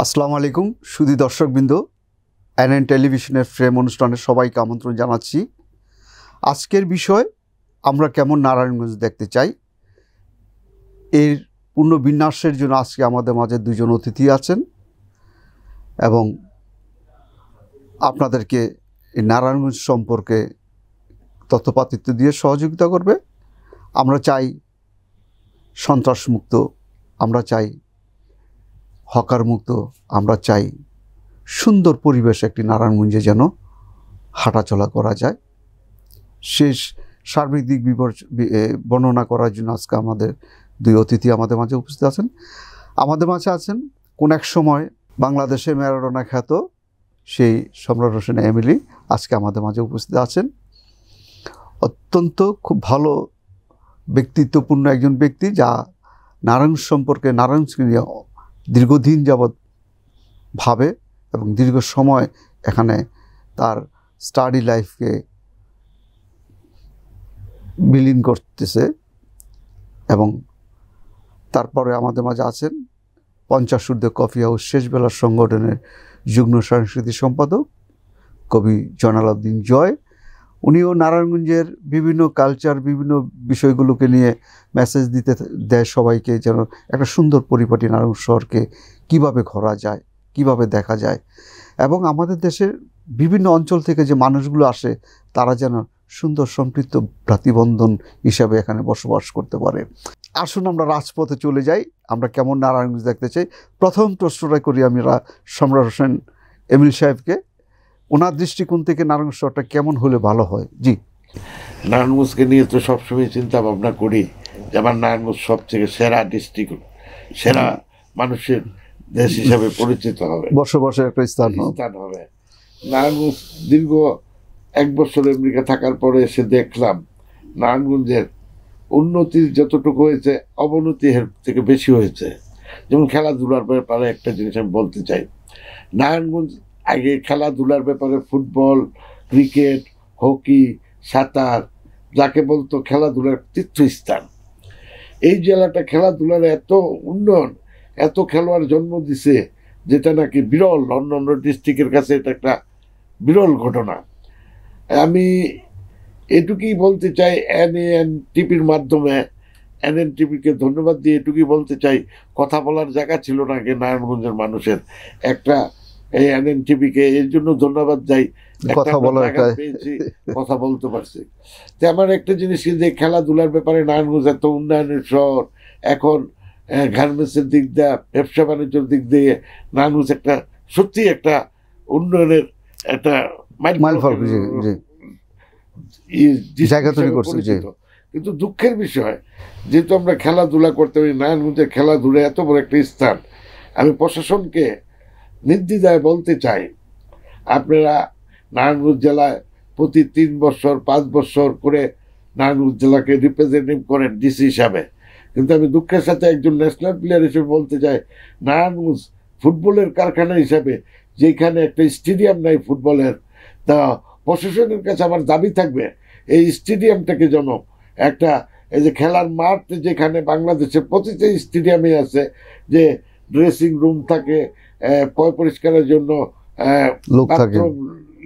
আসসালামু আলাইকুম সুধী দর্শকবৃন্দ, এনএন টেলিভিশনের ফ্রেম অনুষ্ঠানে সবাইকে আমন্ত্রণ জানাচ্ছি। আজকের বিষয় আমরা কেমন নারায়ণগঞ্জ দেখতে চাই, এর পূর্ণ বিন্যাসের জন্য আজকে আমাদের মাঝে দুজন অতিথি আছেন এবং আপনাদেরকে এই নারায়ণগঞ্জ সম্পর্কে তথ্যপাতিত্ব দিয়ে সহযোগিতা করবে। আমরা চাই সন্ত্রাসমুক্ত, আমরা চাই হকার মুক্ত, আমরা চাই সুন্দর পরিবেশ একটি নারায়ণগঞ্জে যেন হাঁটাচলা করা যায়। শেষ সার্বিক দিক বর্ণনা করার জন্য আজকে আমাদের দুই অতিথি আমাদের মাঝে উপস্থিত আছেন। আমাদের মাঝে আছেন কোন এক সময় বাংলাদেশের ম্যারাডোনা খ্যাত সেই সম্রাট হোসেন এমিলি, আজকে আমাদের মাঝে উপস্থিত আছেন। অত্যন্ত খুব ভালো ব্যক্তিত্বপূর্ণ একজন ব্যক্তি, যা নারায়ণগঞ্জ সম্পর্কে, নারায়ণগঞ্জকে নিয়ে দীর্ঘদিন যাবৎ ভাবে এবং দীর্ঘ সময় এখানে তার স্টাডি লাইফকে বিলীন করতেছে। এবং তারপরে আমাদের মাঝে আছেন 50 ঊর্ধ্বে কফি হাউস শেষবেলার সংগঠনের যুগ্ম সাংস্কৃতিক সম্পাদক কবি জয়নাল জয়। উনিও নারায়ণগঞ্জের বিভিন্ন কালচার, বিভিন্ন বিষয়গুলোকে নিয়ে মেসেজ দিতে দেয় সবাইকে, যেন একটা সুন্দর পরিপাটি নারায়ণগঞ্জ শহরকে কীভাবে ঘোরা যায়, কিভাবে দেখা যায়, এবং আমাদের দেশের বিভিন্ন অঞ্চল থেকে যে মানুষগুলো আসে তারা যেন সুন্দর সম্পৃক্ত ভ্রাতৃবন্ধন হিসাবে এখানে বসবাস করতে পারে। আসুন আমরা রাজপথে চলে যাই, আমরা কেমন নারায়ণগঞ্জ দেখতে চাই। প্রথম প্রশ্নটা করি আমরা সম্রাট হোসেন এমিল সাহেবকে, ওনার দৃষ্টিকোণ থেকে নারায়ণগঞ্জ শহরটা কেমন হলে ভালো হয়। জি, নারায়ণগঞ্জকে নিয়ে তো সবসময় চিন্তা ভাবনা করি যে আমার নারায়ণগঞ্জ সব থেকে সেরা ডিস্ট্রিক্ট, সেরা মানুষের দেশ হিসাবে পরিচিত হবে, বসবাসের একটা স্থান হবে। নারায়ণগঞ্জ দীর্ঘ 1 বছর আমেরিকা থাকার পরে এসে দেখলাম নারায়ণগঞ্জের উন্নতি যতটুকু হয়েছে অবনতি এর থেকে বেশি হয়েছে। যেমন খেলাধুলার ব্যাপারে একটা জিনিস আমি বলতে চাই, নারায়ণগঞ্জ আগে খেলাধুলার ব্যাপারে ফুটবল, ক্রিকেট, হকি, সাঁতার, যাকে বলতো খেলাধুলার তীর্থস্থান। এই জেলাটা খেলাধুলার এত উন্নয়ন, এত খেলোয়াড় জন্ম দিছে, যেটা নাকি বিরল, অন্যান্য ডিস্ট্রিক্টের কাছে এটা একটা বিরল ঘটনা। আমি এটুকুই বলতে চাই, এনএনটিভির মাধ্যমে এনএনটিভিকে ধন্যবাদ দিয়ে এটুকুই বলতে চাই, কথা বলার জায়গা ছিল না আগে নারায়ণগঞ্জের মানুষের, একটা এই এনএনটিভিকে এর জন্য ধন্যবাদ যাই, পেয়েছি, কথা বলতে পারছি। তো আমার একটা জিনিস যে খেলাধুলার ব্যাপারে নারায়ণগঞ্জ এত উন্নয়নের শহর, এখন গার্মেন্টসের দিক দিয়ে, ব্যবসা বাণিজ্যের দিক দিয়ে নারায়ণগঞ্জ একটা সত্যি একটা উন্নয়নের একটা জায়গা তৈরি করছে। কিন্তু দুঃখের বিষয়, যেহেতু আমরা খেলাধুলা করতে পারি, নারায়ণগঞ্জের খেলাধুলা এত বড় একটা স্থান, আমি প্রশাসনকে নির্দ্বিধায় বলতে চাই, আপনারা নারায়ণগঞ্জ জেলায় প্রতি 3 বছর 5 বছর করে নারায়ণগঞ্জ জেলাকে রিপ্রেজেন্টেটিভ করেন ডিসি হিসাবে, কিন্তু আমি দুঃখের সাথে একজন ন্যাশনাল প্লেয়ার হিসেবে বলতে চাই, নারায়ণগঞ্জ ফুটবলের কারখানা হিসাবে যেখানে একটা স্টেডিয়াম নাই ফুটবলের, তা প্রশাসনের কাছে আমার দাবি থাকবে এই স্টেডিয়ামটাকে যেন একটা, এই যে খেলার মাঠ যেখানে বাংলাদেশের প্রতিটা স্টেডিয়ামে আছে, যে ড্রেসিং রুম থাকে, পরিষ্কারের জন্য বাথরুম,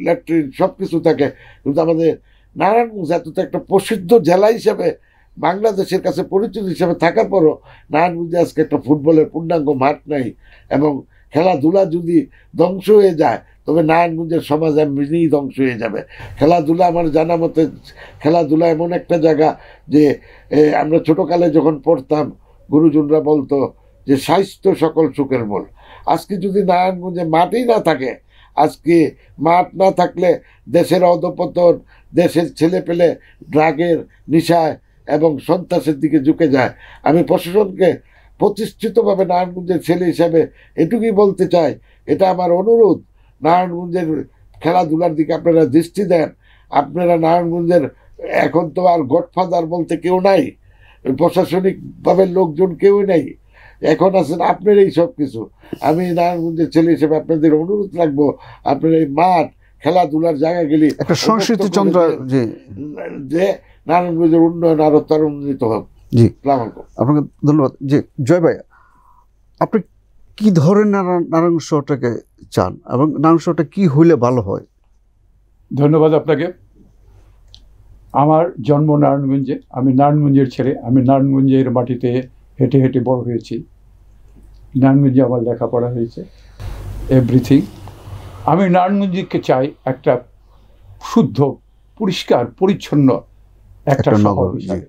ল্যাট্রিন, সব কিছু থাকে, কিন্তু আমাদের নারায়ণগঞ্জ এতটা একটা প্রসিদ্ধ জেলা হিসাবে, বাংলাদেশের কাছে পরিচিত হিসাবে থাকার পরও নারায়ণগঞ্জে আজকে একটা ফুটবলের পূর্ণাঙ্গ মাঠ নাই। এবং খেলাধুলা যদি ধ্বংস হয়ে যায় তবে নারায়ণগঞ্জের সমাজ এমনিই ধ্বংস হয়ে যাবে। খেলাধুলা আমার জানা মতে, খেলাধুলা এমন একটা জায়গা যে আমরা ছোটোকালে যখন পড়তাম গুরুজনরা বলতো যে স্বাস্থ্য সকল সুখের মূল। আজকে যদি নারায়ণগঞ্জে মাঠই না থাকে, আজকে মাঠ না থাকলে দেশের অধঃপতন, দেশের ছেলে পেলে ড্রাগের নেশায় এবং সন্ত্রাসের দিকে ঝুঁকে যায়। আমি প্রশাসনকে প্রতিষ্ঠিতভাবে নারায়ণগঞ্জের ছেলে হিসাবে এটুকুই বলতে চাই, এটা আমার অনুরোধ, নারায়ণগঞ্জের খেলাধুলার দিকে আপনারা দৃষ্টি দেন। আপনারা নারায়ণগঞ্জের, এখন তো আর গডফাদার বলতে কেউ নাই, প্রশাসনিকভাবে লোকজন কেউ নেই, এখন আছেন আপনার এই সব কিছু। আমি নারায়ণগঞ্জের ছেলে হিসেবে আপনাদের অনুরোধ রাখবো, আপনার এই মাঠ, খেলাধুলার জায়গাগুলি একটা সংস্কৃতি চন্দ্র, যে নারায়ণগঞ্জের উন্নয়ন আরো ত্বরান্বিত হোক। জি, আপনাকে ধন্যবাদ। জি জয় ভাই, আপনি কি ধরনের নারায়ণ শহরটাকে চান এবং নারায়ণ শহরটা কি হইলে ভালো হয়? ধন্যবাদ আপনাকে। আমার জন্ম নারায়ণগঞ্জে, আমি নারায়ণগঞ্জের ছেলে। আমি নারায়ণগঞ্জের মাটিতে হেঁটে হেঁটে বড় হয়েছি। নারায়ণগঞ্জে আমার লেখাপড়া হয়েছে, এভরিথিং। আমি নারায়ণগঞ্জকে চাই একটা শুদ্ধ, পরিষ্কার, পরিচ্ছন্ন একটা শহর হিসাবে।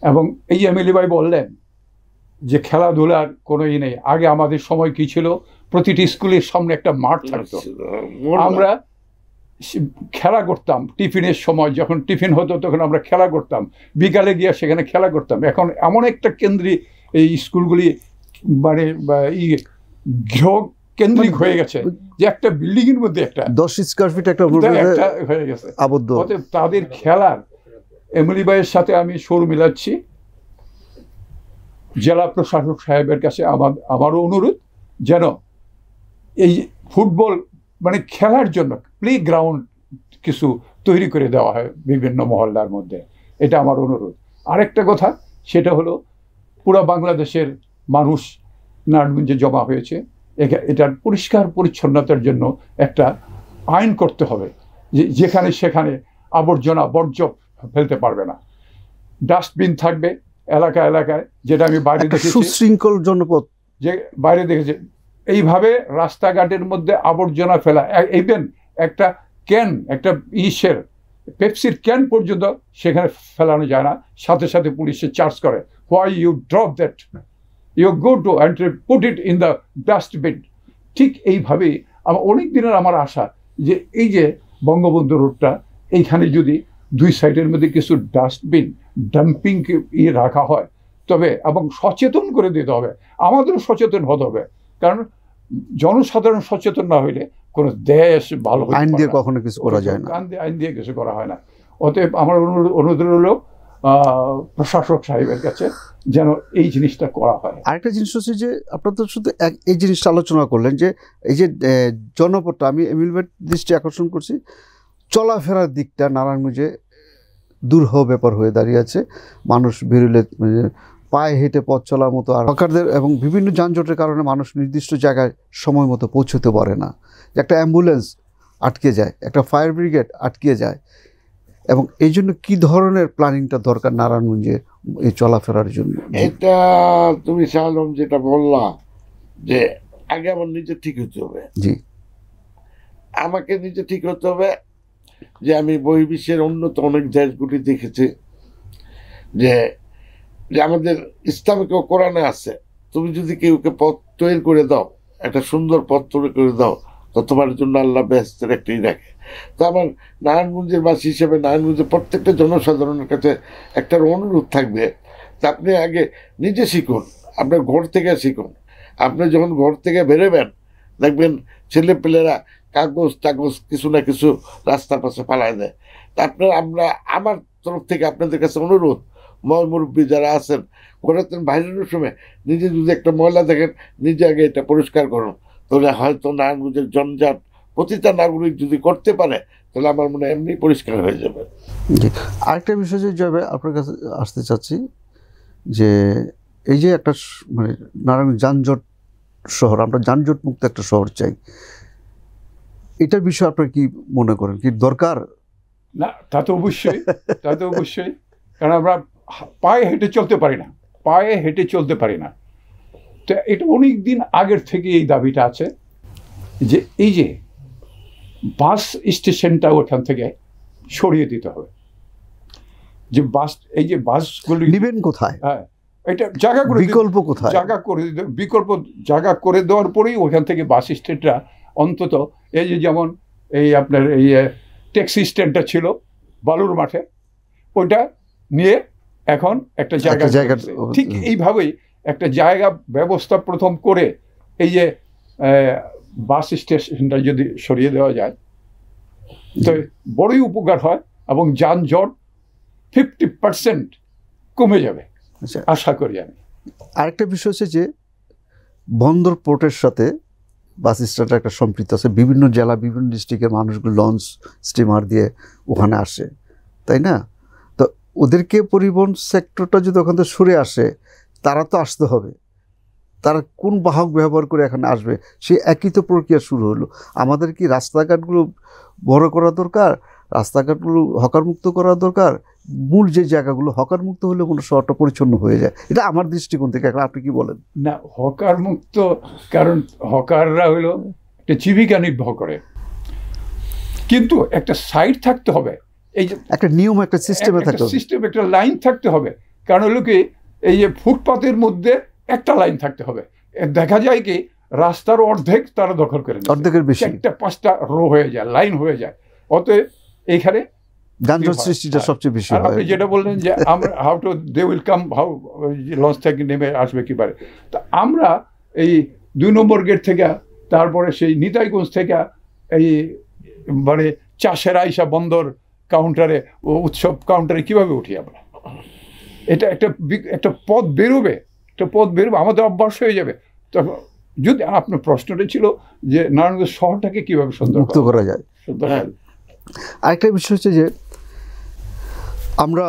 এবং এই যে এমএলএ ভাই বললেন যে খেলাধুলার কোনো ই নেই। আগে আমাদের সময় কি ছিল, প্রতিটি স্কুলের সামনে একটা মাঠ থাকতো, আমরা খেলা করতাম। টিফিনের সময় যখন টিফিন হতো তখন আমরা খেলা করতাম, বিকালে গিয়ে সেখানে খেলা করতাম। এখন এমন একটা কেন্দ্রিক এই স্কুলগুলি মানে গৃহ কেন্দ্রিক হয়ে গেছে যে একটা বিল্ডিং এর মধ্যে একটা 10 স্কয়ার ফিট একটা হয়ে গেছে আবদ্ধ। অতএব তাদের খেলার, এমএলএ ভাইয়ের সাথে আমি সুর মিলাচ্ছি। জেলা প্রশাসক সাহেবের কাছে আমারও অনুরোধ যেন এই ফুটবল মানে খেলার জন্য প্লে গ্রাউন্ড কিছু তৈরি করে দেওয়া হয় বিভিন্ন মহল্লার মধ্যে। এটা আমার অনুরোধ। আরেকটা কথা, সেটা হলো পুরো বাংলাদেশের মানুষ নারায়ণগঞ্জে জমা হয়েছে, এটার পরিষ্কার পরিচ্ছন্নতার জন্য একটা আইন করতে হবে যে যেখানে সেখানে আবর্জনা বর্জ্য ফেলতে পারবে না, ডাস্টবিন থাকবে এলাকা এলাকায়। যেটা আমি বাইরে দেখেছি, সুশৃঙ্খল জনপদ, যে বাইরে দেখেছি এইভাবে রাস্তাঘাটের মধ্যে আবর্জনা ফেলা, ইভেন একটা ক্যান, একটা ইসের পেপসির ক্যান পর্যন্ত সেখানে ফেলানো যায় না, সাথে সাথে পুলিশে চার্জ করে। Why you drop that, you go to and put it in the dustbin. ঠিক এইভাবেই আমার অনেক দিনের আমার আশা যে এই যে বঙ্গবন্ধু রোডটা, এইখানে যদি দুই সাইডের মধ্যে কিছু ডাস্টবিন ডাম্পিং রাখা হয় তবে, এবং সচেতন করে দিতে হবে, আমাদেরও সচেতন হতে হবে। কারণ জনসাধারণ সচেতন না হইলে কোনো দেশ ভালো আইন দিয়ে কখনো কিছু করা যায় না, আইন দিয়ে কিছু করা হয় না। অতএব আমার অনুরোধ হলো প্রশাসক সাহেবের কাছে যেন এই জিনিসটা করা হয়। আরেকটা জিনিস হচ্ছে যে আপনার তো শুধু এই জিনিসটা আলোচনা করলেন যে এই যে জনপদটা, আমি এমএলএর দৃষ্টি আকর্ষণ করছি, চলাফেরার দিকটা নারায়ণগঞ্জে দুরূহ ব্যাপার হয়ে দাঁড়িয়ে আছে। মানুষ বেরোলে পায়ে হেঁটে পথ চলার মতো, আর হকারদের এবং বিভিন্ন যানজটের কারণে মানুষ নির্দিষ্ট জায়গায় সময় মতো পৌঁছতে পারে না। একটা অ্যাম্বুলেন্স আটকে যায়, একটা ফায়ার ব্রিগেড আটকে যায়। এবং এই জন্য কী ধরনের প্ল্যানিংটা দরকার নারায়ণগঞ্জে এই চলাফেরার জন্য? এটা তুমি শাহ আলম যেটা বললা যে আগে আমার নিজে ঠিক হতে হবে। জি, আমাকে নিজে ঠিক হতে হবে যে আমি বহির্বিশ্বের উন্নত অনেক দেশগুলি দেখেছি যে আমাদের ইসলামিক কোরআনে আছে, তুমি যদি কেউকে পথ তৈরি করে দাও, একটা সুন্দর পথ তৈরি করে দাও, তো তোমার জন্য আল্লাহ বেহেশতের একটাই রাখে। তো আমার নারায়ণগঞ্জের বাসী হিসেবে নারায়ণগঞ্জের প্রত্যেকটা জনসাধারণের কাছে একটা অনুরোধ থাকবে যে আপনি আগে নিজে শিখুন, আপনার ঘর থেকে শিখুন। আপনি যখন ঘর থেকে বেরোবেন দেখবেন ছেলেপেলেরা কাগজ টাগজ কিছু না কিছু রাস্তার পাশে পালায় দেয়। তা আমার তরফ থেকে আপনাদের কাছে অনুরোধ, মুরব্বী যারা আছেন, ঘরের বাইরের সময় নিজে যদি একটা ময়লা দেখেন, নিজে আগে এটা পরিষ্কার করুন। তাহলে হয়তো নারায়ণগঞ্জের জঞ্জাট প্রতিটা নাগরিক যদি করতে পারে তাহলে আমার মনে হয় এমনি পরিষ্কার হয়ে যাবে। আরেকটা বিষয় যে যাবে আপনার কাছে আসতে চাচ্ছি, যে এই যে একটা মানে নারায়ণ যানজট শহর, আমরা যানজট মুক্ত একটা শহর চাই, এটার বিষয়ে আপনার কি মনে করেন, কি দরকার? না, তা তো অবশ্যই, কারণ আমরা পায়ে হেঁটে চলতে পারি না। তো এটা অনেক দিন আগের থেকে এই দাবিটা আছে যে এই যে বাস স্টেশনটা ওখান থেকে সরিয়ে দিতে হবে। যে এই যে বাসগুলি নেবেন কোথায়, হ্যাঁ, এটা জায়গা করে, বিকল্প কোথায়, বিকল্প জায়গা করে দেওয়ার পরেই ওখান থেকে বাস স্ট্যান্ডটা অন্তত, এই যে যেমন এই আপনার এই ট্যাক্সি স্ট্যান্ডটা ছিল বালুর মাঠে, ওইটা নিয়ে এখন একটা জায়গা, ঠিক এইভাবেই একটা জায়গা ব্যবস্থা প্রথম করে এই যে বাস স্টেশনটা যদি সরিয়ে দেওয়া যায় তো বড়ই উপকার হয় এবং যানজট 50% কমে যাবে আশা করি আমি। আরেকটা বিষয় হচ্ছে যে বন্দর পোর্টের সাথে বাস স্ট্যান্ডটা একটা সম্পৃক্ত আছে, বিভিন্ন জেলা বিভিন্ন ডিস্ট্রিক্টের মানুষগুলো লঞ্চ স্টিমার দিয়ে ওখানে আসে, তাই না? তো ওদেরকে পরিবহন সেক্টরটা যদি ওখান থেকে সরে আসে, তারা তো আসতে হবে, তারা কোন বাহক ব্যবহার করে এখানে আসবে, সেই একই তো প্রক্রিয়া শুরু হলো। আমাদের কি রাস্তাঘাটগুলো বড় করা দরকার, রাস্তাঘাটগুলো হকার মুক্ত করা দরকার, মূল যে জায়গাগুলো হকার মুক্ত হলে কোনো শহরটা পরিচ্ছন্ন হয়ে যায়। এটা আমার দৃষ্টিকোণ থেকে। এখন আপনি কি বলেন? না, হকার মুক্ত, কারণ হকাররা হলো একটা জীবিকা নির্বাহ করে, কিন্তু একটা সাইড থাকতে হবে, এই যে একটা নিয়ম, একটা সিস্টেমে থাকতে হবে, সিস্টেম, একটা লাইন থাকতে হবে। কারণ হলো কি, এই যে ফুটপাতের মধ্যে একটা লাইন থাকতে হবে। দেখা যায় কি রাস্তার অর্ধেক তারা দখল করে নিচ্ছে, অর্ধেকের বেশি, 4-5টা রো হয়ে যায়, লাইন হয়ে যায়। অতএব এইখানে যানজট সৃষ্টিটা সবচেয়ে বেশি হয়। আপনি যেটা বললেন যে আমরা how to they will come, how launch থেকে নেমে আসবে কিভাবে, তা আমরা এই 2 নম্বর গেট থেকে, তারপরে সেই নিতাইগঞ্জ থেকে এই মানে চাষের আইসা বন্দর কাউন্টারে, উৎসব কাউন্টারে কিভাবে উঠি আমরা? এটা একটা পথ বেরোবে, আমাদের অভ্যাস হয়ে যাবে। তখন যদি আপনার প্রশ্নটা ছিল যে নারায়ণগঞ্জ শহরটাকে কিভাবে মুক্ত করা যায়। আরেকটা বিষয় হচ্ছে যে আমরা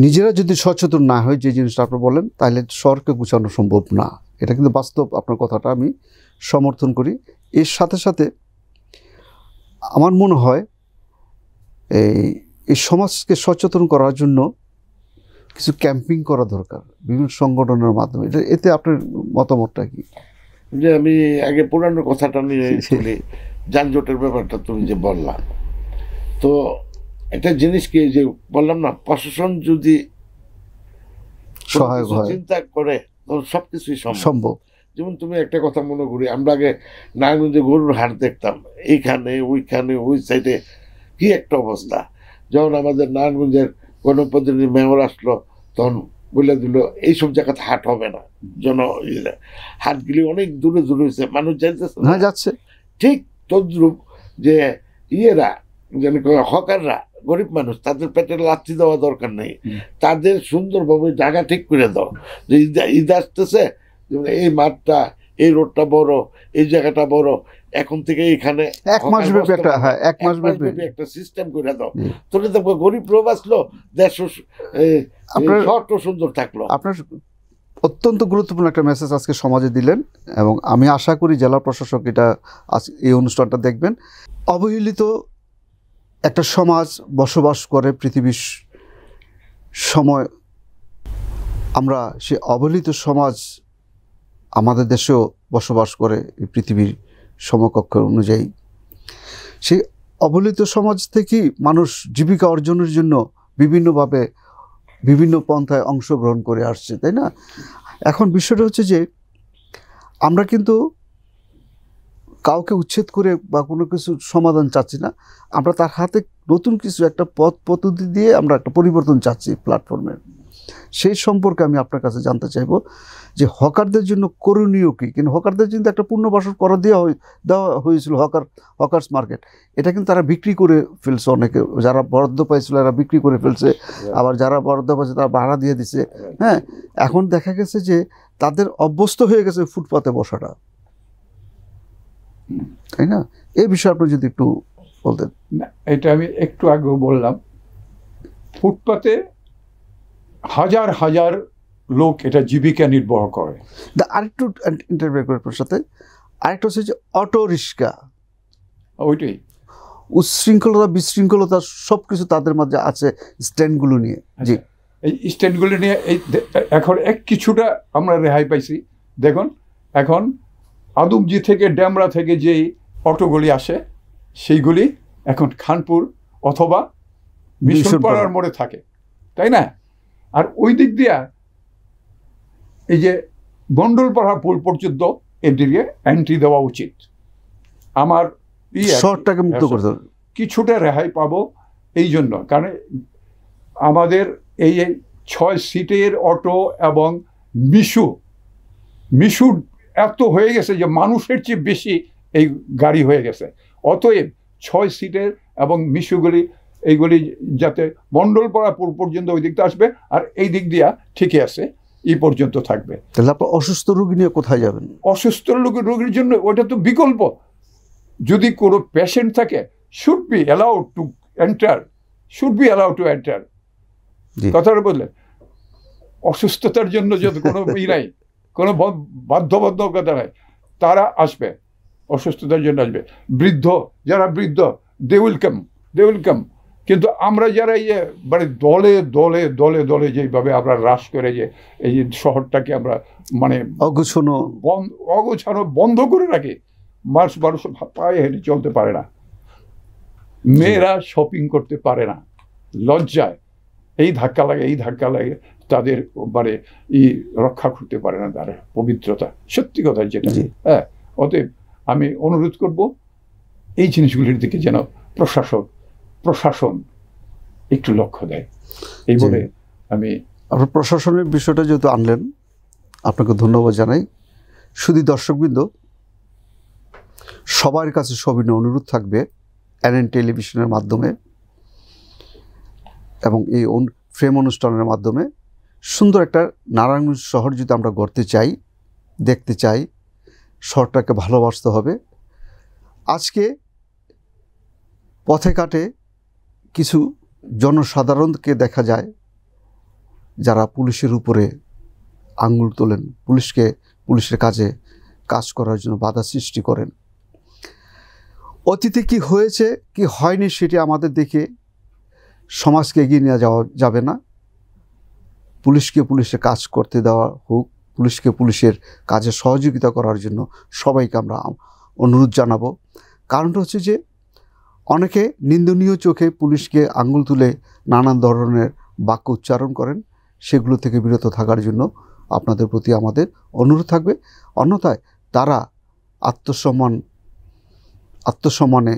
নিজেরা যদি সচেতন না হই, যে জিনিসটা আপনি বলেন, তাহলে শহরকে গুছানো সম্ভব না। এটা কিন্তু বাস্তব, আপনার কথাটা আমি সমর্থন করি। এর সাথে সাথে আমার মনে হয় এই সমাজকে সচেতন করার জন্য কিছু ক্যাম্পিং করা দরকার বিভিন্ন সংগঠনের মাধ্যমে। এতে আপনার মতামতটা কি? যে আমি আগে পুরানো কথাটা নিয়ে চলি, যানজটের ব্যাপারটা তুমি যে বললাম, তো একটা জিনিস কি যে বললাম না, প্রশাসন যদি সহায়ক হয়, চিন্তা করে, তখন সবকিছুই সম্ভব। যেমন তুমি একটা কথা মনে করি, আমরা আগে নারায়ণগঞ্জে গরুর হাট দেখতাম, এইখানে ওইখানে ওই সাইডে কি একটা অবস্থা। যখন আমাদের নারায়ণগঞ্জের গণপ্রতিনিধি মেয়র আসলো, তখন বলে দিল এইসব জায়গাতে হাট হবে না, হাটগুলি অনেক দূরে দূরে হয়েছে, মানুষ যাইতেছে না, যাচ্ছে। ঠিক তদ্রুপ যে ইয়েরা যেন হকাররা গরিব মানুষ, তাদের পেটে লাথি দেওয়া দরকার নেই, তাদের সুন্দরভাবে জায়গা ঠিক করে দাও। যে ঈদ আসতেছে, এই মাঠটা, এই রোডটা বড়, এই জায়গাটা বড়, এখন থেকে এখানে 1 মাস ব্যাপী একটা, হ্যাঁ 1 মাস ব্যাপী একটা সিস্টেম করে দাও। তোরে দেখবো গরিব লোক আসলো, দেশ শহরটা সুন্দর থাকলো। আপনার অত্যন্ত গুরুত্বপূর্ণ একটা মেসেজ আজকে সমাজে দিলেন, এবং আমি আশা করি জেলা প্রশাসক এটা এই অনুষ্ঠানটা দেখবেন। অবহেলিত একটা সমাজ বসবাস করে পৃথিবীর সময়, আমরা সে অবহেলিত সমাজ আমাদের দেশেও বসবাস করে এই পৃথিবীর সমকক্ষ অনুযায়ী। সেই অবহেলিত সমাজ থেকেই মানুষ জীবিকা অর্জনের জন্য বিভিন্নভাবে বিভিন্ন পন্থায় অংশগ্রহণ করে আসছে, তাই না? এখন বিষয়টা হচ্ছে যে আমরা কিন্তু কাউকে উচ্ছেদ করে বা কোনো কিছু সমাধান চাচ্ছি না, আমরা তার হাতে নতুন কিছু একটা পদ্ধতি দিয়ে আমরা একটা পরিবর্তন চাচ্ছি প্ল্যাটফর্মের। সেই সম্পর্কে আমি আপনার কাছে জানতে চাইব যে হকারদের জন্য করণীয় কী। কিন্তু হকারদের কিন্তু একটা পুনর্বাসন করা দেওয়া হয়েছিল, হকার্স মার্কেট, এটা কিন্তু তারা বিক্রি করে ফেলছে। অনেকে যারা বরাদ্দ পাইছিল এরা বিক্রি করে ফেলছে, আবার যারা বরাদ্দ পাইছে তারা ভাড়া দিয়ে দিছে। হ্যাঁ, এখন দেখা গেছে যে তাদের অভ্যস্ত হয়ে গেছে ফুটপাতে বসাটা, তাই না? এই বিষয়ে আপনি যদি একটু বলতেন। না, এটা আমি একটু আগেও বললাম, ফুটপাতে হাজার হাজার লোক এটা জীবিকা নির্বাহ করে। আরেকটু ইন্টারভিউ করার সাথে আরেকটা হচ্ছে যে অটো রিক্সা, ওইটাই উচ্ছৃঙ্খলতা বিশৃঙ্খলতা সব কিছু তাদের মাঝে আছে স্ট্যান্ডগুলো নিয়ে। জি, এই স্ট্যান্ডগুলো নিয়ে এখন কিছুটা আমরা রেহাই পাইছি। দেখুন, এখন আদমজি থেকে ড্যামরা থেকে যে অটোগুলি আসে, সেইগুলি এখন খানপুর অথবা মিশনপাড়ার মোড়ে থাকে, তাই না? আর ওই দিক দিয়া এই যে গন্ডলপাড়া পুল পর্যন্ত এদিকে এন্ট্রি দেওয়া উচিত। আমার শহরটাকে মুক্ত করতে হবে, কিছুটা রেহাই পাবো এই জন্য। কারণ আমাদের এই 6 সিটের অটো এবং মিশু এত হয়ে গেছে যে মানুষের চেয়ে বেশি এই গাড়ি হয়ে গেছে। অতএব 6 সিটের এবং মিশুগুলি এইগুলি যাতে মণ্ডলপাড়া পুল পর্যন্ত ওই দিকটা আসবে, আর এই দিক দিয়া ঠিকই আছে এই পর্যন্ত থাকবে। তাহলে আপনার অসুস্থ রোগী নিয়ে কোথায় যাবেন? অসুস্থ রোগীর জন্য ওইটা তো বিকল্প। যদি কোনো পেশেন্ট থাকে, should be allowed to enter. কথাটা বললেন, অসুস্থতার জন্য যদি কোনো নাই, কোনো বাধ্যবাধকতা নাই, তারা আসবে, অসুস্থতার জন্য আসবে। বৃদ্ধ যারা বৃদ্ধ, দে উইল কাম। কিন্তু আমরা যারা মানে দলে দলে দলে দলে যেভাবে আমরা হ্রাস করে যে এই শহরটাকে আমরা মানে অগোছানো বন্ধ করে রাখি, মানুষ পায়ে হেঁটে চলতে পারে না, মেয়েরা শপিং করতে পারে না, লজ্জায় এই ধাক্কা লাগে তাদের মানে রক্ষা করতে পারে না তার পবিত্রতা, সত্যি কথা যেটা। হ্যাঁ, অতএব আমি অনুরোধ করব এই জিনিসগুলির দিকে যেন প্রশাসন একটু লক্ষ্য দেয়, এই বলে আমি আপনার প্রশাসনের বিষয়টা যেহেতু আনলেন, আপনাকে ধন্যবাদ জানাই। শুধু দর্শকবৃন্দ, সবার কাছে সবিনয় অনুরোধ থাকবে এনএন টেলিভিশনের মাধ্যমে এবং এই ফ্রেম অনুষ্ঠানের মাধ্যমে সুন্দর একটা নারায়ণগঞ্জ শহর যদি আমরা গড়তে চাই, দেখতে চাই, শহরটাকে ভালোবাসতে হবে। আজকে পথে ঘাটে কিছু জনসাধারণকে দেখা যায় যারা পুলিশের উপরে আঙুল তোলেন, পুলিশের কাজ করার জন্য বাধা সৃষ্টি করেন। অতীতে কি হয়েছে কি হয়নি সেটি আমাদের দেখে সমাজকে এগিয়ে নিয়ে যাওয়া যাবে না। পুলিশের কাজ করতে দেওয়া হোক, পুলিশের কাজে সহযোগিতা করার জন্য সবাইকে আমরা অনুরোধ জানাবো। কারণটা হচ্ছে যে অনেকে নিন্দনীয় চোখে পুলিশকে আঙুল তুলে নানান ধরনের বাক্য উচ্চারণ করেন, সেগুলো থেকে বিরত থাকার জন্য আপনাদের প্রতি আমাদের অনুরোধ থাকবে। অন্যথায় তারা আত্মসম্মানে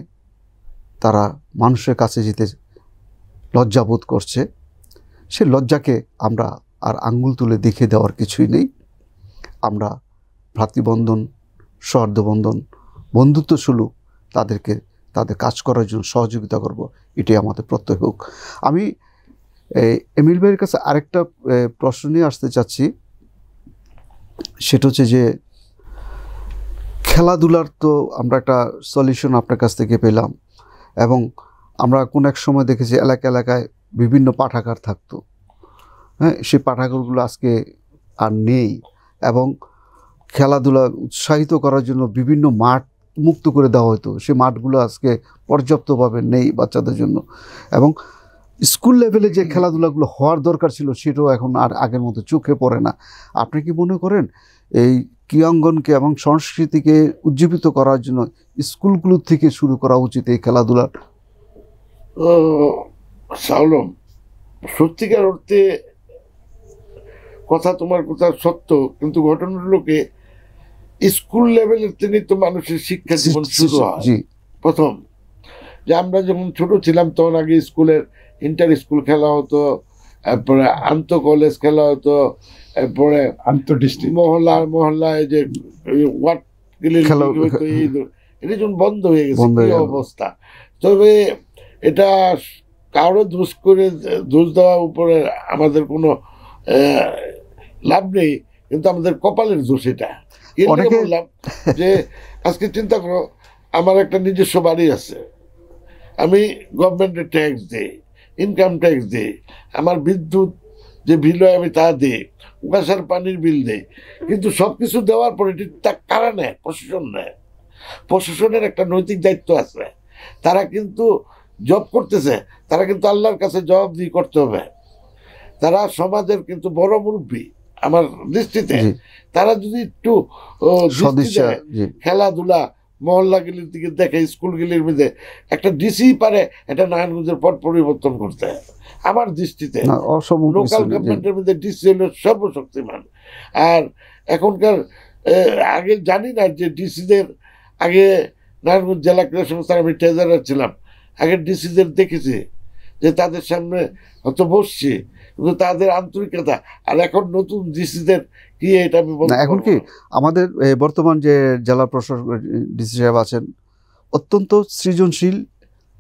তারা মানুষের কাছে যেতে লজ্জাবোধ করছে। সে লজ্জাকে আমরা আর আঙ্গুল তুলে দেখিয়ে দেওয়ার কিছুই নেই। আমরা ভ্রাতৃবন্ধন, সৌহার্দ্যবন্ধন, বন্ধুত্ব সুলভ তাদের কাজ করার জন্য সহযোগিতা করব, এটাই আমাদের প্রত্যয় হোক। আমি এমিল ভাইয়ের কাছে আরেকটা প্রশ্ন নিয়ে আসতে চাচ্ছি, সেটা হচ্ছে যে খেলাধুলার তো আমরা একটা সলিউশন আপনার কাছ থেকে পেলাম, এবং আমরা কোন এক সময় দেখেছি এলাকায় বিভিন্ন পাঠাগার থাকতো। হ্যাঁ, সেই পাঠাগারগুলো আজকে আর নেই, এবং খেলাধুলা উৎসাহিত করার জন্য বিভিন্ন মাঠ মুক্ত করে দেওয়া হতো। সেই মাঠগুলো আজকে পর্যাপ্তভাবে নেই বাচ্চাদের জন্য, এবং স্কুল লেভেলে যে খেলাধুলাগুলো হওয়ার দরকার ছিল সেটাও এখন আর আগের মতো চোখে পড়ে না। আপনি কি মনে করেন এই ক্রীড়াঙ্গনকে এবং সংস্কৃতিকে উজ্জীবিত করার জন্য স্কুলগুলো থেকে শুরু করা উচিত এই খেলাধুলার? সাউলম, সত্যিকার অর্থে তোমার কথা সত্য, কিন্তু ঘটনার লোকে স্কুল লেভেলের তিনি তো মানুষের শিক্ষা জীবন শুরু হয়। প্রথম যে আমরা যখন ছোট ছিলাম তখন আগে স্কুলের ইন্টার স্কুল খেলা হতো, তারপরে আন্ত কলেজ খেলা হতো, এরপরে মহল্লায় যে ওয়ার্ড খেলা হতো। এটা যখন বন্ধ হয়ে গেছে কি অবস্থা। তবে এটা কারো দোষ দেওয়ার উপরে আমাদের কোনো লাভ নেই, কিন্তু আমাদের কপালের দোষ এটা। বললাম যে আজকে চিন্তা করো, আমার একটা নিজস্ব বাড়ি আছে, আমি গভর্নমেন্টের ট্যাক্স দিই, ইনকাম ট্যাক্স দিই, আমার বিদ্যুৎ যে বিল হয় আমি তা দিই, ওয়াসার পানির বিল দিই, কিন্তু সব কিছু দেওয়ার পরে তা কারা নেয়? প্রশাসন নেয়। প্রশাসনের একটা নৈতিক দায়িত্ব আছে। তারা কিন্তু জব করতেছে, তারা কিন্তু আল্লাহর কাছে জবাবদিহি করতে হবে। তারা সমাজের কিন্তু বড় মুরব্বী আমার দৃষ্টিতে। তারা যদি একটু খেলাধুলা মহল্লাগুলির দিকে দেখে, স্কুলগুলির মধ্যে একটা ডিসি পারে এটা নারায়ণগঞ্জের পট পরিবর্তন করতে আমার দৃষ্টিতে। লোকাল গভর্নমেন্টের মধ্যে ডিসি হলো সর্বশক্তিমান। আর এখনকার আগে জানি না যে ডিসিদের, আগে নারায়ণগঞ্জ জেলা ক্রীড়া সংস্থার আমি ট্রেজারার ছিলাম, আগের ডিসিদের দেখেছি যে তাদের সামনে হয়তো বসছি, কিন্তু তাদের আন্তরিকতা। আর এখন নতুন ডিসিদের কি এটা আমি বলতে, এখন কি আমাদের বর্তমান যে জেলা প্রশাসক ডিসি সাহেব আছেন, অত্যন্ত সৃজনশীল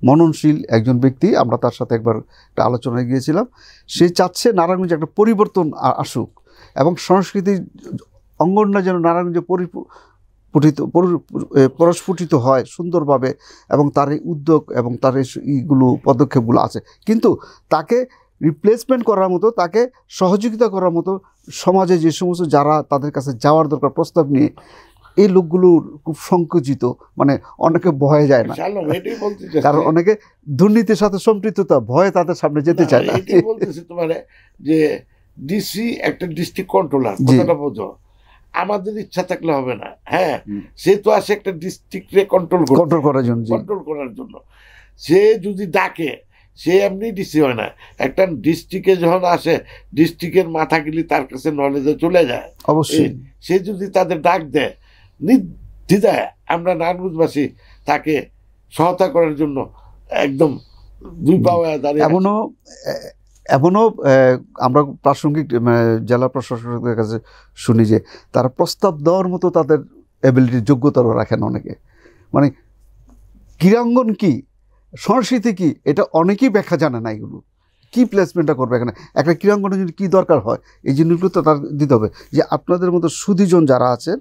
মননশীল একজন ব্যক্তি। আমরা তার সাথে একবার একটা আলোচনায় গিয়েছিলাম। সে চাচ্ছে নারায়ণগঞ্জে একটা পরিবর্তন আসুক, এবং সংস্কৃতির অঙ্গনটা যেন নারায়ণগঞ্জে প্রস্ফুটিত হয় সুন্দরভাবে, এবং তার এই উদ্যোগ এবং তার এইগুলো পদক্ষেপগুলো আছে। কিন্তু তাকে রিপ্লেসমেন্ট করার মতো, তাকে সহযোগিতা করার মতো সমাজে যে সমস্ত যারা তাদের কাছে যাওয়ার দরকার প্রস্তাব নিয়ে, এই লোকগুলোর খুব সংকুচিত, মানে অনেকে ভয়ে যায় না, কারণ অনেকে দুর্নীতির সাথে সম্পৃক্ততা, ভয়ে তাদের সামনে যেতে চায় না। এটাই বলতেছি তোমার যে ডিসি একটা ডিস্ট্রিক্ট কন্ট্রোলার, কথাটা বোঝো। আমাদের ইচ্ছা থাকলে হবে না, হ্যাঁ, সে তো আসে একটা ডিস্ট্রিক্টে কন্ট্রোল করার জন্য। সে যদি ডাকে, সে এমনি ডিসি হয় না। একটা ডিস্ট্রিক্টে যখন আসে, ডিস্ট্রিক্টের মাথাগুলি তার কাছে নলেজে চলে যায়। অবশ্যই সে যদি তাদের ডাক দেয়, নির্দ্বিধায় আমরা নারায়ণগঞ্জবাসী তাকে সহায়তা করার জন্য একদম দুই পাওয়া দাঁড়িয়ে। এমনও আমরা প্রাসঙ্গিক জেলা প্রশাসকের কাছে শুনি যে তারা প্রস্তাব দেওয়ার মতো তাদের এবিলিটি, যোগ্যতাও রাখেন অনেকে। মানে ক্রীড়াঙ্গন কি, সংস্কৃতি কি, এটা অনেকেই ব্যাখ্যা জানে না। এগুলো কী প্লেসমেন্টটা করবে এখানে, একটা ক্রীড়াঙ্গনের জন্য কী দরকার হয়, এই জিনিসগুলো তো তার দিতে হবে। যে আপনাদের মতো সুধীজন যারা আছেন,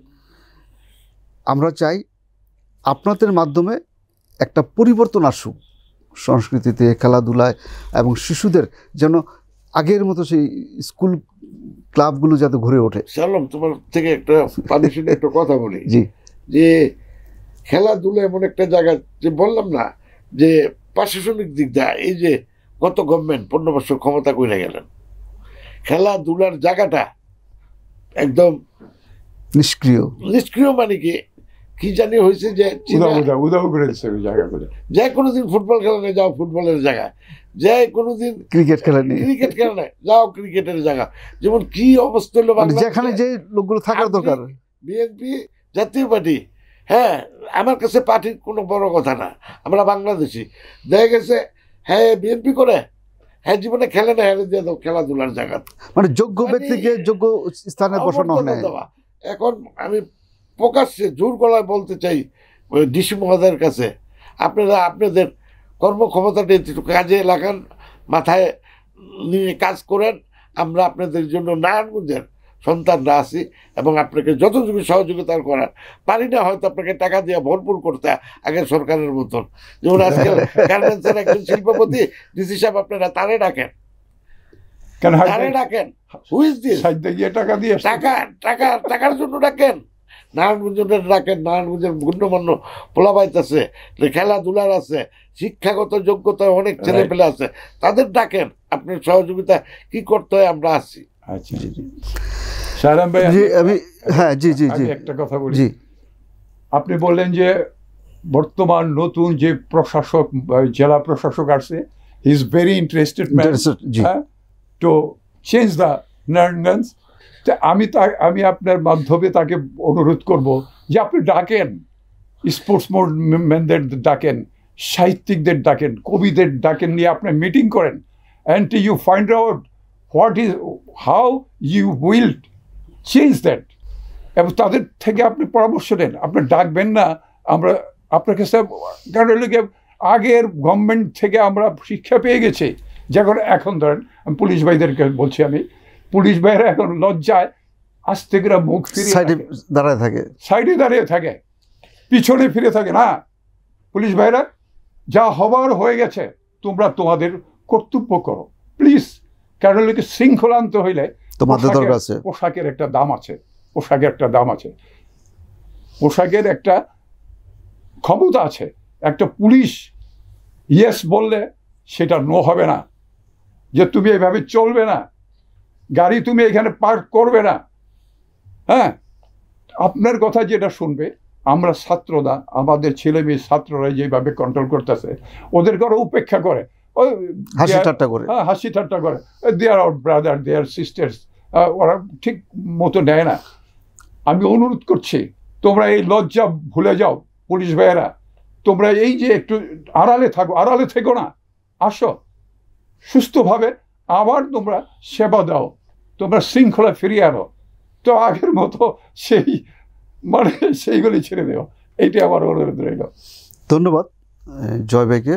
আমরা চাই আপনাদের মাধ্যমে একটা পরিবর্তন আসুক সংস্কৃতিতে, খেলাধুলায়, এবং শিশুদের যেন আগের মতো সেই স্কুল ক্লাবগুলো যাতে ঘুরে ওঠে। সালাম, তোমার থেকে একটা পারমিশনে একটা কথা বলি। জি, যে খেলাধুলা এমন একটা জায়গা, যে বললাম না যে প্রশাসনিক দিক দিয়ে এই যে গত গভর্নমেন্ট 15 বছর ক্ষমতা করে গেলেন, খেলাধুলার জায়গাটা একদম নিষ্ক্রিয়। মানে কি জানি হয়েছে যে যে কোনোদিন ফুটবল খেলা নেই, যাও ফুটবলের জায়গা, যে কোনোদিন ক্রিকেট খেলা নেই, ক্রিকেট খেলা নেই, যাও ক্রিকেটের জায়গা। যেমন কি অবস্থা হলো যেখানে যে লোকগুলো থাকার দরকার। বিএনপি জাতীয় পার্টি, হ্যাঁ, আমার কাছে পার্টির কোনো বড় কথা না, আমরা বাংলাদেশি। দেখা গেছে হ্যাঁ বিএনপি করে, হ্যাঁ জীবনে খেলে না, হ্যাঁ দিয়ে দাও খেলাধুলার জায়গা, মানে যোগ্য ব্যক্তিকে যোগ্য স্থানে বসানো হয়। এখন আমি প্রকাশ্যে জোর গলায় বলতে চাই ডিসি মহোদয়ের কাছে, আপনারা আপনাদের কর্মক্ষমতাটা একটু কাজে লাগান, মাথায় নিয়ে কাজ করেন। আমরা আপনাদের জন্য নারায়ণগঞ্জের সন্তানরা আছি এবং আপনাকে যতটুকু সহযোগিতা করার পারি না, হয়তো আপনাকে টাকা দিয়ে ভরপুর করতে আগের সরকারের মতন। যেমন আজকাল গার্মেন্টসের একজন শিল্পপতি ডিসি সাহেব, আপনারা তারে ডাকেন, টাকার জন্য ডাকেন, নারায়ণগঞ্জের ডাকেন। নারায়ণগঞ্জের গণ্যমান্য পোলা পাইতেছে, খেলাধুলার আছে, শিক্ষাগত যোগ্যতা অনেক ছেলে পেলে আছে, তাদের ডাকেন। আপনার সহযোগিতা কি করতে হয় আমরা আছি। আচ্ছা সায়রাম ভাই, একটা কথা বলি। আপনি বললেন যে বর্তমান নতুন যে প্রশাসক, জেলা প্রশাসক আসছে, he is very interested to change the Narayanganj. আমি আপনার মাধ্যমে তাকে অনুরোধ করব যে আপনি ডাকেন, স্পোর্টসম্যানদের ডাকেন, সাহিত্যিকদের ডাকেন, কবিদের ডাকেন, নিয়ে আপনি মিটিং করেন, and you find out how you will change that, এবং তাদের থেকে আপনি পরামর্শ নেন। আপনি ডাকবেন না, আমরা আপনার কাছে, কারণ আগের গভর্নমেন্ট থেকে আমরা শিক্ষা পেয়ে গেছি। যখন এখন ধরেন পুলিশ ভাইদেরকে বলছি, আমি পুলিশ ভাইরা এখন লজ্জায় আস্তে করে মুখ ফিরে সাইডে দাঁড়িয়ে থাকে, পিছনে ফিরে থাকে না। পুলিশ ভাইরা, যা হবার হয়ে গেছে, তোমরা তোমাদের কর্তব্য করো প্লিজ। কারণ শৃঙ্খলা আনতে হইলে পোশাকের একটা দাম আছে, পোশাকের একটা ক্ষমতা আছে। একটা পুলিশ ইয়েস বললে সেটা নো হবে না, যে তুমি এভাবে চলবে না, গাড়ি তুমি এখানে পার্ক করবে না। হ্যাঁ, আপনার কথা যেটা শুনবে। আমরা ছাত্ররা, আমাদের ছেলে মেয়ে ছাত্ররা যেভাবে কন্ট্রোল করতেছে, ওদের ঘরে উপেক্ষা করে, হাসি ঠাট্টা করে, দেয়ার আওয়ার ব্রাদার, দেয়ার সিস্টার্স, ওরা ঠিক মতো নেয় না। আমি অনুরোধ করছি, তোমরা এই লজ্জা ভুলে যাও পুলিশ ভাইয়েরা, তোমরা এই যে একটু আড়ালে থেকো না, আসো সুস্থভাবে, আবার তোমরা সেবা দাও, তোমরা শৃঙ্খলা ফিরিয়ে আনো। তো আগের মতো সেইগুলি ছেড়ে দেও, এইটা আমার অনুরোধ রইল। ধন্যবাদ জয় ভাইকে।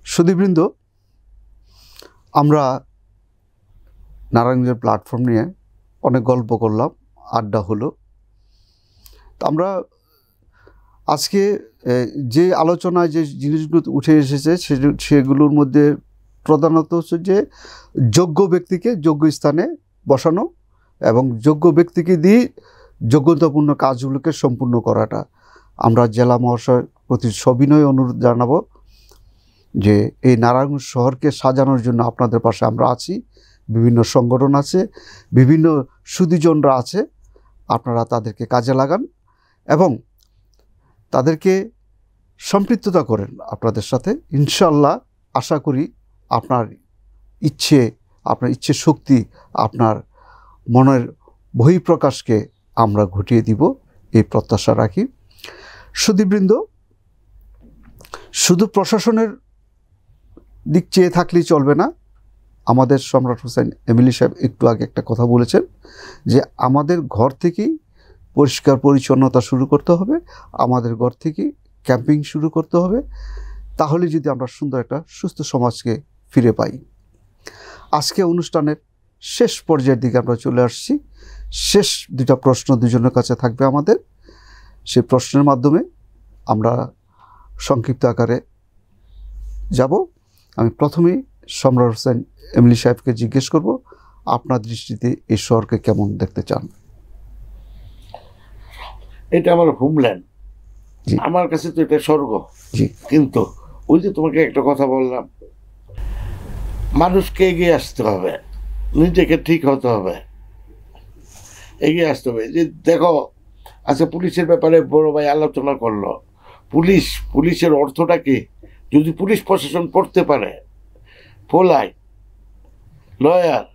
সুধীবৃন্দ, আমরা নারায়ণগঞ্জের প্ল্যাটফর্ম নিয়ে অনেক গল্প করলাম, আড্ডা হলো। আমরা আজকে যে আলোচনায় যে জিনিসগুলো উঠে এসেছে, সেগুলোর মধ্যে প্রধানত হচ্ছে যে যোগ্য ব্যক্তিকে যোগ্য স্থানে বসানো এবং যোগ্য ব্যক্তিকে দিয়ে যোগ্যতাপূর্ণ কাজগুলোকে সম্পূর্ণ করাটা। আমরা জেলা মহাশয়ের প্রতি সবিনয় অনুরোধ জানাবো যে এই নারায়ণগঞ্জ শহরকে সাজানোর জন্য আপনাদের পাশে আমরা আছি, বিভিন্ন সংগঠন আছে, বিভিন্ন সুধীজনরা আছে, আপনারা তাদেরকে কাজে লাগান এবং তাদেরকে সম্পৃক্ততা করেন আপনাদের সাথে। ইনশাল্লাহ আশা করি আপনার ইচ্ছে শক্তি, আপনার মনের বহিঃপ্রকাশকে আমরা ঘটিয়ে দিব, এই প্রত্যাশা রাখি। সুধীবৃন্দ, শুধু প্রশাসনের দিক চেয়ে থাকলেই চলবে না। আমাদের সম্রাট হোসেন এমএলএ সাহেব একটু আগে একটা কথা বলেছেন যে আমাদের ঘর থেকেই পরিষ্কার পরিচ্ছন্নতা শুরু করতে হবে, আমাদের ঘর থেকেই ক্যাম্পিং শুরু করতে হবে। তাহলে যদি আমরা সুন্দর একটা সুস্থ সমাজকে ফিরে পাই। আজকে অনুষ্ঠানের শেষ পর্যায়ের দিকে আমরা চলে আসছি। শেষ দুটা প্রশ্ন দুজনের কাছে থাকবে আমাদের। সেই প্রশ্নের মাধ্যমে আমরা সংক্ষিপ্ত আকারে যাব। আমি প্রথমেই সম্রাট হোসেন এমএলএ সাহেবকে জিজ্ঞেস করব, আপনার দৃষ্টিতে এই শহরকে কেমন দেখতে চান? এটা আমার হোমল্যান্ড, আমার কাছে তো এটা স্বর্গ। কিন্তু ওই যে তোমাকে একটা কথা বললাম, মানুষকে এগিয়ে আসতে হবে, নিজেকে ঠিক হতে হবে, এগিয়ে আসতে হবে। যে দেখো, আচ্ছা পুলিশের ব্যাপারে বড় ভাই আলোচনা করলো, পুলিশের অর্থটা কি? যদি পুলিশ প্রশাসন পড়তে পারে, পোলাই, লয়ার,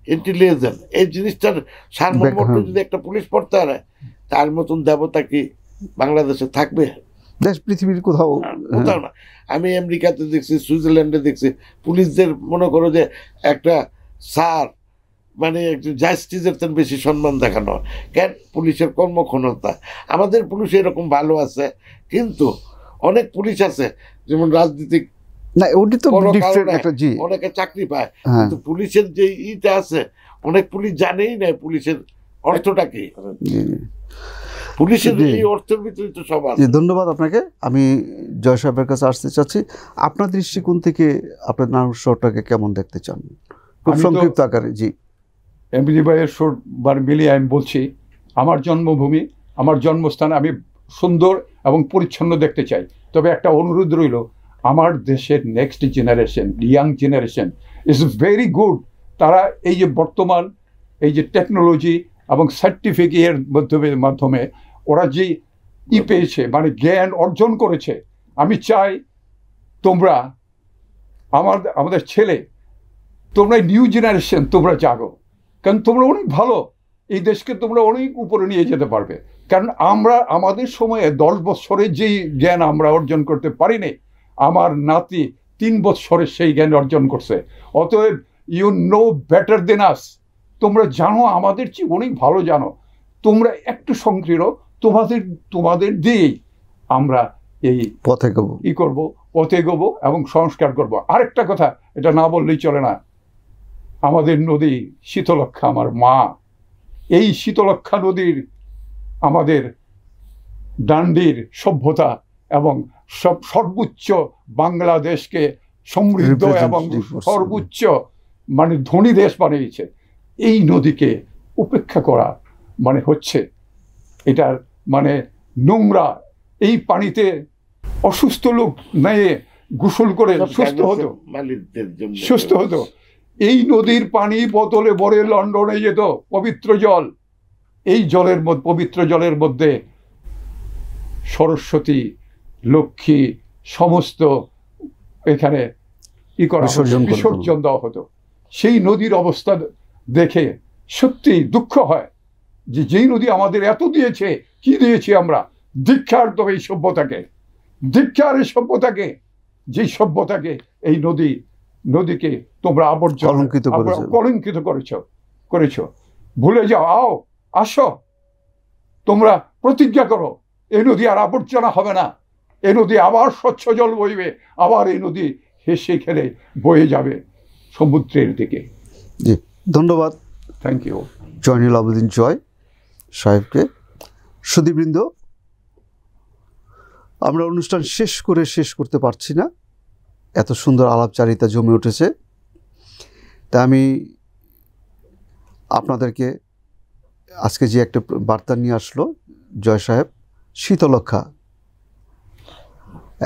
ইন্টেলিজেন্ট, এই জিনিসটার সারমর্ম যদি একটা পুলিশ পড়তে পারে, তার মতন দেবতা কি বাংলাদেশে থাকবে? দেশ পৃথিবীর কোথাও না। আমি আমেরিকাতে দেখছি, সুইজারল্যান্ডে দেখছি, পুলিশদের মনে করো যে একটা স্যার মানে একজন জাস্টিসের তেন বেশি সম্মান দেখানো। কেন? পুলিশের কর্মক্ষমতা। আমাদের পুলিশ এরকম ভালো আছে, কিন্তু অনেক পুলিশ আছে যেমন রাজনীতিক না, ওটি তো ডিফারেন্ট একটা, জি, অনেকে চাকরি পায়, কিন্তু পুলিশের যে ইটা আছে, অনেক পুলিশ জানেই না পুলিশের অর্থটা কি। পুলিশের এই অর্থের ভিতরে তো সব আছে। ধন্যবাদ আপনাকে। আমি জয় সাহেবের কাছে আসতে চাচ্ছি, আপনার দৃষ্টিকোণ থেকে আপনার নারায়ণগঞ্জ শহরটাকে কেমন দেখতে চান? খুব সংক্ষিপ্ত আকারে। জি, এমএলএ ভাইয়ের বার মিলিয়ে আমি বলছি, আমার জন্মভূমি, আমার জন্মস্থান আমি সুন্দর এবং পরিচ্ছন্ন দেখতে চাই। তবে একটা অনুরোধ রইল, আমার দেশের next generation, young generation is very good. তারা এই যে বর্তমান এই যে টেকনোলজি এবং সার্টিফিকেটের মাধ্যমে ওরা যে পেয়েছে, মানে জ্ঞান অর্জন করেছে, আমি চাই তোমরা আমাদের ছেলে, তোমরা নিউ জেনারেশন, তোমরা জাগো। কারণ তোমরা অনেক ভালো, এই দেশকে তোমরা অনেক উপরে নিয়ে যেতে পারবে। কারণ আমরা আমাদের সময়ে 10 বছরে যেই জ্ঞান আমরা অর্জন করতে পারিনি, আমার নাতি 3 বছরে সেই জ্ঞান অর্জন করছে। অতএব ইউ নো বেটার দেন আস, তোমরা জানো, আমাদের চেয়ে অনেক ভালো জানো। তোমরা একটু সংকীর্ণ, তোমাদের দিয়েই আমরা এই পথে করবো, পথে এগোবো এবং সংস্কার করব। আরেকটা কথা, এটা না বললেই চলে না, আমাদের নদী শীতলক্ষা, আমার মা, এই শীতলক্ষা নদীর আমাদের ডান্ডির সভ্যতা এবং সর্বোচ্চ বাংলাদেশকে সমৃদ্ধ এবং সর্বোচ্চ মানে ধনী দেশ বানিয়েছে। এই নদীকে উপেক্ষা করা মানে হচ্ছে এটার মানে নোংরা। এই পানিতে অসুস্থ লোক নেয়ে গোসল করে সুস্থ হতো। এই নদীর পানি বোতলে ভরে লন্ডনে যেত, পবিত্র জল। এই পবিত্র জলের মধ্যে সরস্বতী, লক্ষ্মী সমস্ত এখানে বিসর্জন দেওয়া হতো। সেই নদীর অবস্থা দেখে সত্যি দুঃখ হয় যে যেই নদী আমাদের এত দিয়েছে, কি দিয়েছি আমরা? দীক্ষার তো এই সভ্যতাকে, দীক্ষার এই সভ্যতাকে, যেই সভ্যতাকে এই নদীকে তোমরা কলঙ্কিত করেছ। ভুলে যাও, আসো, তোমরা প্রতিজ্ঞা করো, এই নদী আর আবর্জনা হবে না, এই নদী আবার স্বচ্ছ জল বইবে, আবার এই নদী হেসে খেলে বয়ে যাবে সমুদ্রের দিকে। জি, ধন্যবাদ। থ্যাংক ইউ জয়নুল আবেদিন জয় সাহেবকে। সুধীবৃন্দ, আমরা অনুষ্ঠান শেষ করতে পারছি না। এত সুন্দর আলাপচারিতা জমে উঠেছে। তা আমি আপনাদেরকে আজকে যে একটা বার্তা নিয়ে আসলো জয় সাহেব, শীতলক্ষা,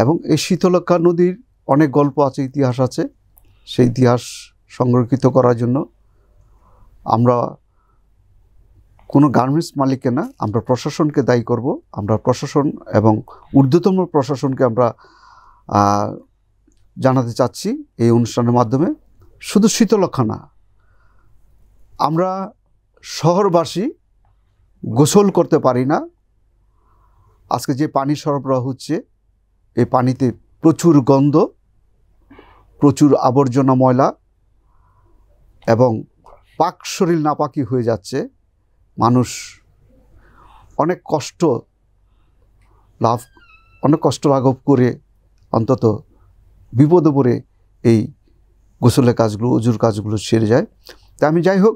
এবং এই শীতলক্ষা নদীর অনেক গল্প আছে, ইতিহাস আছে। সেই ইতিহাস সংরক্ষিত করার জন্য আমরা কোনো গার্মেন্টস মালিককে না, আমরা প্রশাসনকে দায়ী করব। আমরা প্রশাসন এবং ঊর্ধ্বতম প্রশাসনকে আমরা জানাতে চাচ্ছি এই অনুষ্ঠানের মাধ্যমে, শুধু শীতলক্ষা না, আমরা শহরবাসী গোসল করতে পারি না। আজকে যে পানি সরবরাহ হচ্ছে, এই পানিতে প্রচুর গন্ধ, প্রচুর আবর্জনা, ময়লা এবং পাক শরীর নাপাকি হয়ে যাচ্ছে। মানুষ অনেক কষ্ট লাঘব করে অন্তত বিপদে পড়ে এই গোসলের কাজগুলো, অজুর কাজগুলো সেরে যায়। তা আমি যাই হোক,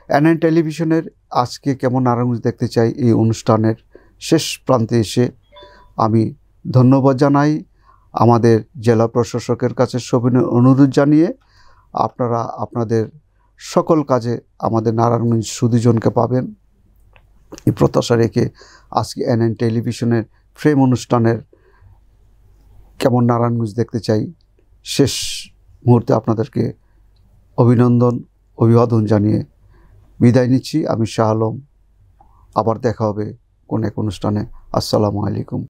এনএন টেলিভিশনের আজকে কেমন নারায়ণগঞ্জ দেখতে চাই এই অনুষ্ঠানের শেষ প্রান্তে এসে আমি ধন্যবাদ জানাই আমাদের জেলা প্রশাসকের কাছে সবিনয় অনুরোধ জানিয়ে আপনারা আপনাদের সকল কাজে আমাদের নারায়ণগঞ্জ সুধীজনকে পাবেন এই প্রত্যাশা রেখে আজকে এনএন টেলিভিশনের ফ্রেম অনুষ্ঠানের কেমন নারায়ণগঞ্জ দেখতে চাই শেষ মুহূর্তে আপনাদেরকে অভিবাদন জানিয়ে বিদায় নিচ্ছি। আমি শাহ আলম, আবার দেখা হবে কোন এক অনুষ্ঠানে। আসসালামু আলাইকুম।